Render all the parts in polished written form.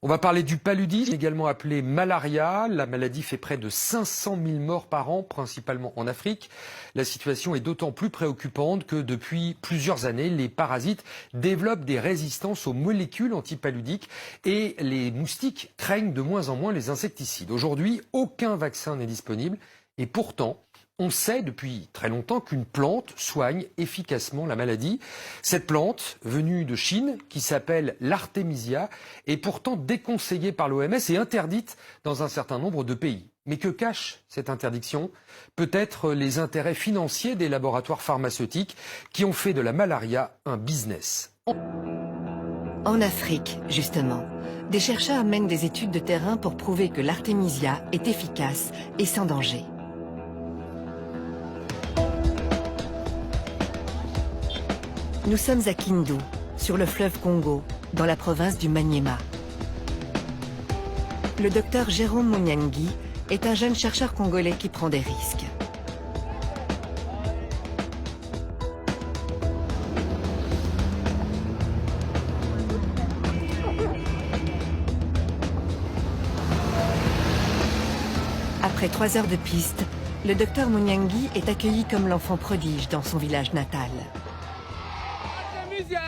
On va parler du paludisme, également appelé malaria. La maladie fait près de 500 000 morts par an, principalement en Afrique. La situation est d'autant plus préoccupante que depuis plusieurs années, les parasites développent des résistances aux molécules antipaludiques et les moustiques craignent de moins en moins les insecticides. Aujourd'hui, aucun vaccin n'est disponible et pourtant, on sait depuis très longtemps qu'une plante soigne efficacement la maladie. Cette plante, venue de Chine, qui s'appelle l'artémisia, est pourtant déconseillée par l'OMS et interdite dans un certain nombre de pays. Mais que cache cette interdiction? Peut-être les intérêts financiers des laboratoires pharmaceutiques qui ont fait de la malaria un business. En Afrique, justement, des chercheurs mènent des études de terrain pour prouver que l'artémisia est efficace et sans danger. Nous sommes à Kindu, sur le fleuve Congo, dans la province du Maniema. Le docteur Jérôme Munyangi est un jeune chercheur congolais qui prend des risques. Après 3 heures de piste, le docteur Munyangi est accueilli comme l'enfant prodige dans son village natal. Artémisia!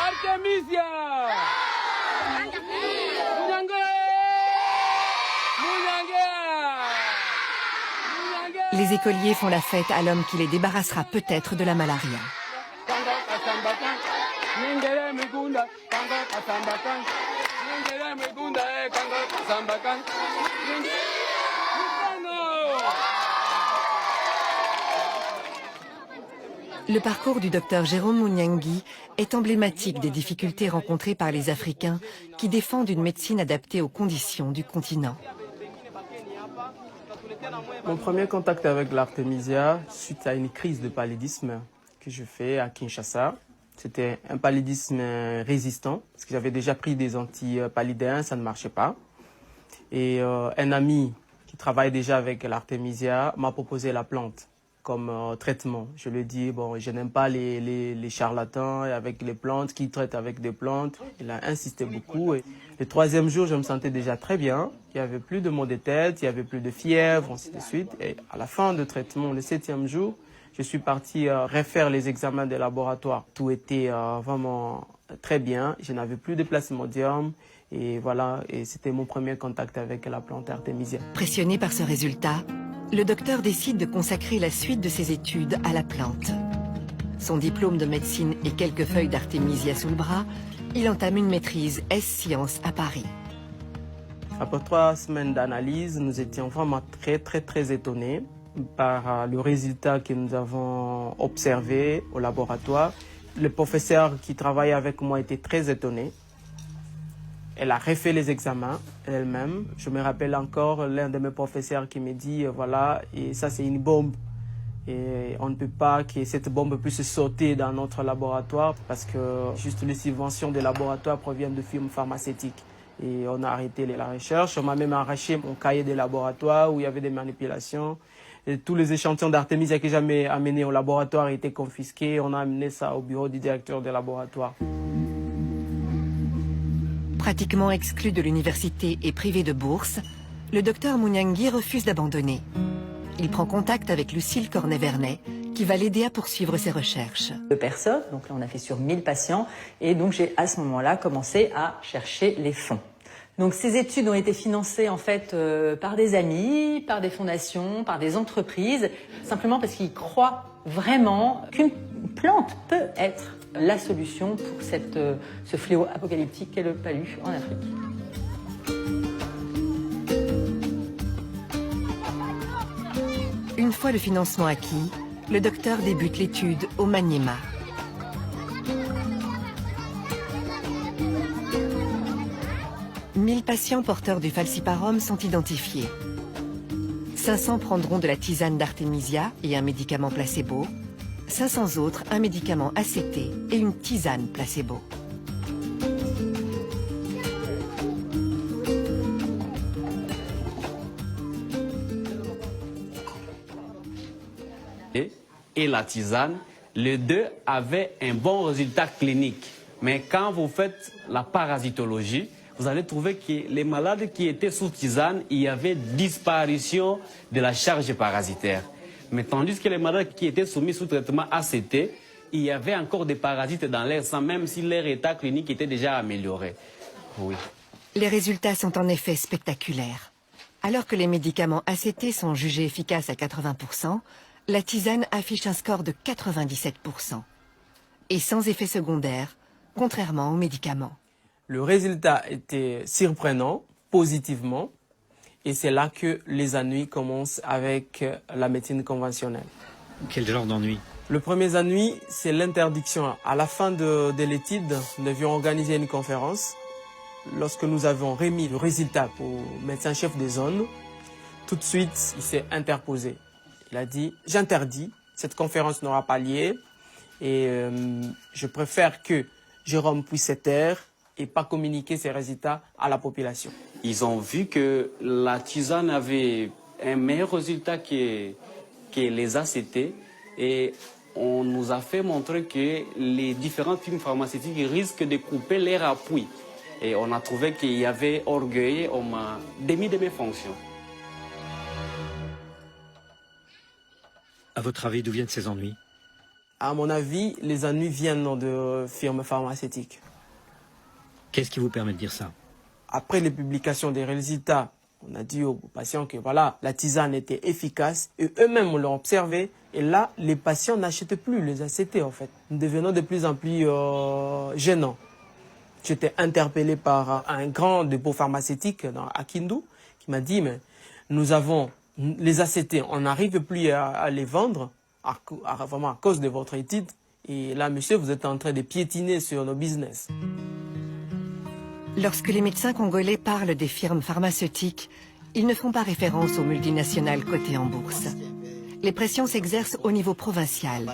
Artémisia! Les écoliers font la fête à l'homme qui les débarrassera peut-être de la malaria. Le parcours du docteur Jérôme Munyangi est emblématique des difficultés rencontrées par les Africains qui défendent une médecine adaptée aux conditions du continent. Mon premier contact avec l'artémisia, suite à une crise de paludisme que je fais à Kinshasa. C'était un paludisme résistant, parce que j'avais déjà pris des antipaludéens, ça ne marchait pas. Et un ami qui travaille déjà avec l'artémisia m'a proposé la plante comme traitement. Je lui ai dit, bon, je n'aime pas les charlatans avec les plantes, qui traitent avec des plantes. Il a insisté beaucoup. Et le 3e jour, je me sentais déjà très bien. Il n'y avait plus de maux de tête, il n'y avait plus de fièvre, ainsi de suite. Et à la fin du traitement, le 7e jour, je suis parti refaire les examens des laboratoires. Tout était vraiment très bien. Je n'avais plus de plasmodium. Et voilà, et c'était mon premier contact avec la plante artémisia. Pressionné par ce résultat, le docteur décide de consacrer la suite de ses études à la plante. Son diplôme de médecine et quelques feuilles d'artémisia sous le bras, il entame une maîtrise S-Sciences à Paris. Après 3 semaines d'analyse, nous étions vraiment très étonnés par le résultat que nous avons observé au laboratoire. Le professeur qui travaillait avec moi était très étonné. Elle a refait les examens elle-même. Je me rappelle encore l'un de mes professeurs qui me dit, voilà, et ça c'est une bombe. Et on ne peut pas que cette bombe puisse sauter dans notre laboratoire parce que juste les subventions des laboratoires proviennent de firmes pharmaceutiques. Et on a arrêté la recherche. On m'a même arraché mon cahier de laboratoire où il y avait des manipulations. Et tous les échantillons d'artémisia que j'avais amenés au laboratoire étaient confisqués. On a amené ça au bureau du directeur des laboratoires. Pratiquement exclu de l'université et privé de bourse, le docteur Munyangi refuse d'abandonner. Il prend contact avec Lucille Cornet-Vernet, qui va l'aider à poursuivre ses recherches. De personnes, donc là on a fait sur 1000 patients, et donc j'ai à ce moment-là commencé à chercher les fonds. Donc ces études ont été financées en fait par des amis, par des fondations, par des entreprises, simplement parce qu'ils croient vraiment qu'une plante peut être la solution pour ce fléau apocalyptique qu'est le palu en Afrique. Une fois le financement acquis, le docteur débute l'étude au Maniema. « 1000 patients porteurs du falciparum sont identifiés. 500 prendront de la tisane d'artémisia et un médicament placebo. 500 autres, un médicament ACT et une tisane placebo. Et la tisane, les deux avaient un bon résultat clinique. Mais quand vous faites la parasitologie, vous allez trouver que les malades qui étaient sous tisane, il y avait disparition de la charge parasitaire. Mais tandis que les malades qui étaient soumis sous traitement ACT, il y avait encore des parasites dans l'air sang, même si leur état clinique était déjà amélioré. Oui. Les résultats sont en effet spectaculaires. Alors que les médicaments ACT sont jugés efficaces à 80%, la tisane affiche un score de 97%. Et sans effet secondaire, contrairement aux médicaments. Le résultat était surprenant, positivement, et c'est là que les ennuis commencent avec la médecine conventionnelle. Quel genre d'ennui? Le premier ennui, c'est l'interdiction. À la fin de l'étude, nous devions organiser une conférence. Lorsque nous avons remis le résultat au médecin-chef de zone, tout de suite, il s'est interposé. Il a dit « J'interdis, cette conférence n'aura pas lieu et je préfère que Jérôme puisse se taire et pas communiquer ses résultats à la population. » Ils ont vu que la tisane avait un meilleur résultat que les ACT et on nous a fait montrer que les différentes firmes pharmaceutiques risquent de couper leur appui. Et on a trouvé qu'il y avait orgueil, on m'a démis de mes fonctions. À votre avis, d'où viennent ces ennuis? À mon avis, les ennuis viennent de firmes pharmaceutiques. Qu'est-ce qui vous permet de dire ça? Après les publications des résultats, on a dit aux patients que voilà, la tisane était efficace et eux-mêmes l'ont observé. Et là, les patients n'achètent plus les ACT en fait. Nous devenons de plus en plus gênants. J'étais interpellé par un grand dépôt pharmaceutique à Kindu qui m'a dit mais nous avons les ACT, on n'arrive plus à les vendre vraiment à cause de votre étude. Et là, monsieur, vous êtes en train de piétiner sur nos business. Lorsque les médecins congolais parlent des firmes pharmaceutiques, ils ne font pas référence aux multinationales cotées en bourse. Les pressions s'exercent au niveau provincial.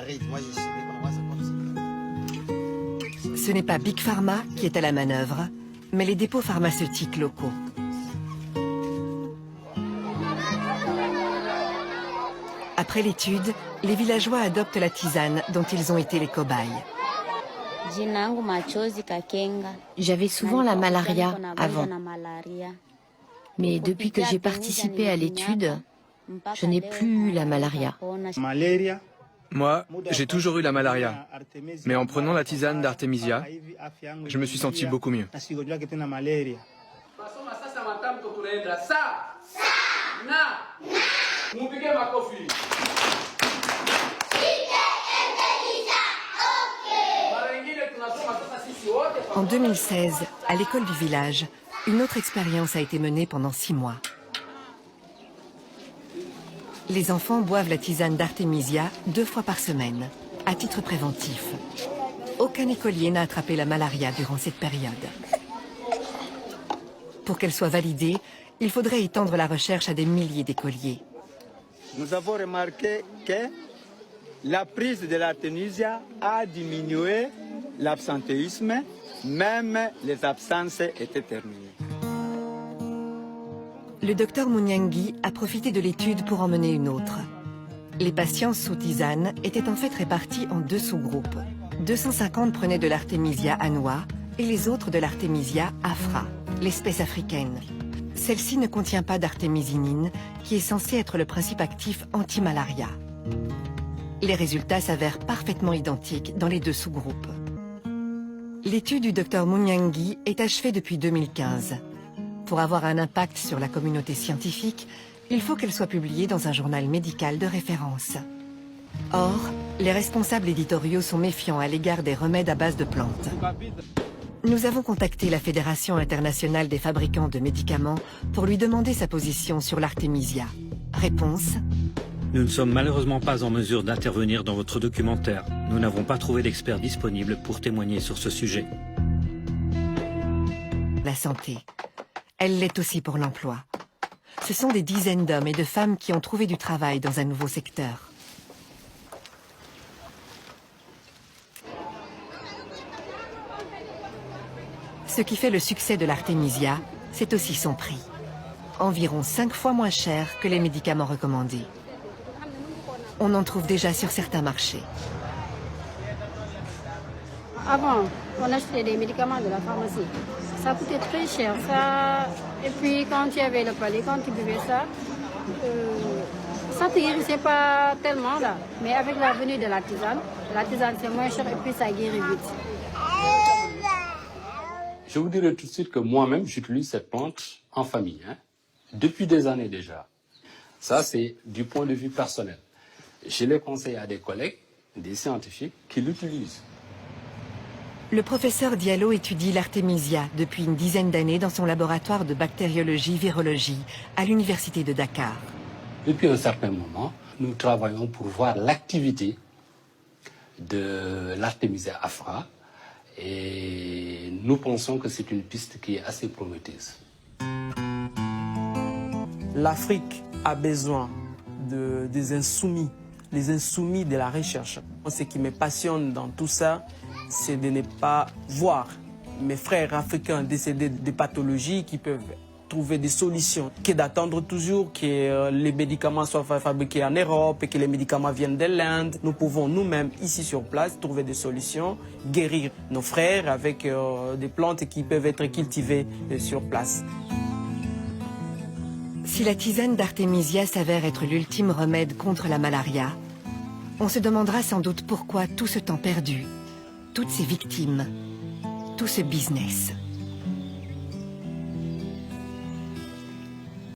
Ce n'est pas Big Pharma qui est à la manœuvre, mais les dépôts pharmaceutiques locaux. Après l'étude, les villageois adoptent la tisane dont ils ont été les cobayes. J'avais souvent la malaria avant. Mais depuis que j'ai participé à l'étude, je n'ai plus la malaria. Moi, j'ai toujours eu la malaria. Mais en prenant la tisane d'Artemisia, je me suis senti beaucoup mieux. En 2016, à l'école du village, une autre expérience a été menée pendant 6 mois. Les enfants boivent la tisane d'Artemisia 2 fois par semaine, à titre préventif. Aucun écolier n'a attrapé la malaria durant cette période. Pour qu'elle soit validée, il faudrait étendre la recherche à des milliers d'écoliers. Nous avons remarqué que la prise de l'Artemisia a diminué l'absentéisme, même les absences étaient terminées. Le docteur Munyangi a profité de l'étude pour en mener une autre. Les patients sous tisane étaient en fait répartis en 2 sous-groupes. 250 prenaient de l'Artemisia annua et les autres de l'Artemisia afra, l'espèce africaine. Celle-ci ne contient pas d'artémisinine, qui est censée être le principe actif anti-malaria. Les résultats s'avèrent parfaitement identiques dans les 2 sous-groupes. L'étude du docteur Munyangi est achevée depuis 2015. Pour avoir un impact sur la communauté scientifique, il faut qu'elle soit publiée dans un journal médical de référence. Or, les responsables éditoriaux sont méfiants à l'égard des remèdes à base de plantes. Nous avons contacté la Fédération internationale des fabricants de médicaments pour lui demander sa position sur l'Artemisia. Réponse: Nous ne sommes malheureusement pas en mesure d'intervenir dans votre documentaire. Nous n'avons pas trouvé d'experts disponibles pour témoigner sur ce sujet. La santé. Elle l'est aussi pour l'emploi. Ce sont des dizaines d'hommes et de femmes qui ont trouvé du travail dans un nouveau secteur. Ce qui fait le succès de l'Artemisia, c'est aussi son prix. Environ 5 fois moins cher que les médicaments recommandés. On en trouve déjà sur certains marchés. Avant, on achetait des médicaments de la pharmacie. Ça coûtait très cher. Ça... Et puis quand tu avais le palais, quand tu buvais ça, ça ne te guérissait pas tellement là. Mais avec la venue de la tisane c'est moins cher et puis ça guérit vite. Je vous dirai tout de suite que moi-même, j'utilise cette plante en famille, depuis des années déjà. Ça, c'est du point de vue personnel. Je l'ai conseillé à des collègues, des scientifiques, qui l'utilisent. Le professeur Diallo étudie l'artémisia depuis une dizaine d'années dans son laboratoire de bactériologie-virologie à l'université de Dakar. Depuis un certain moment, nous travaillons pour voir l'activité de l'artémisia afra et nous pensons que c'est une piste qui est assez prometteuse. L'Afrique a besoin des insoumis, les insoumis de la recherche. Ce qui me passionne dans tout ça, c'est de ne pas voir mes frères africains décédés de pathologies qui peuvent trouver des solutions, que d'attendre toujours que les médicaments soient fabriqués en Europe et que les médicaments viennent de l'Inde. Nous pouvons nous-mêmes, ici sur place, trouver des solutions, guérir nos frères avec des plantes qui peuvent être cultivées sur place. Si la tisane d'artémisia s'avère être l'ultime remède contre la malaria, on se demandera sans doute pourquoi tout ce temps perdu, toutes ces victimes, tout ce business.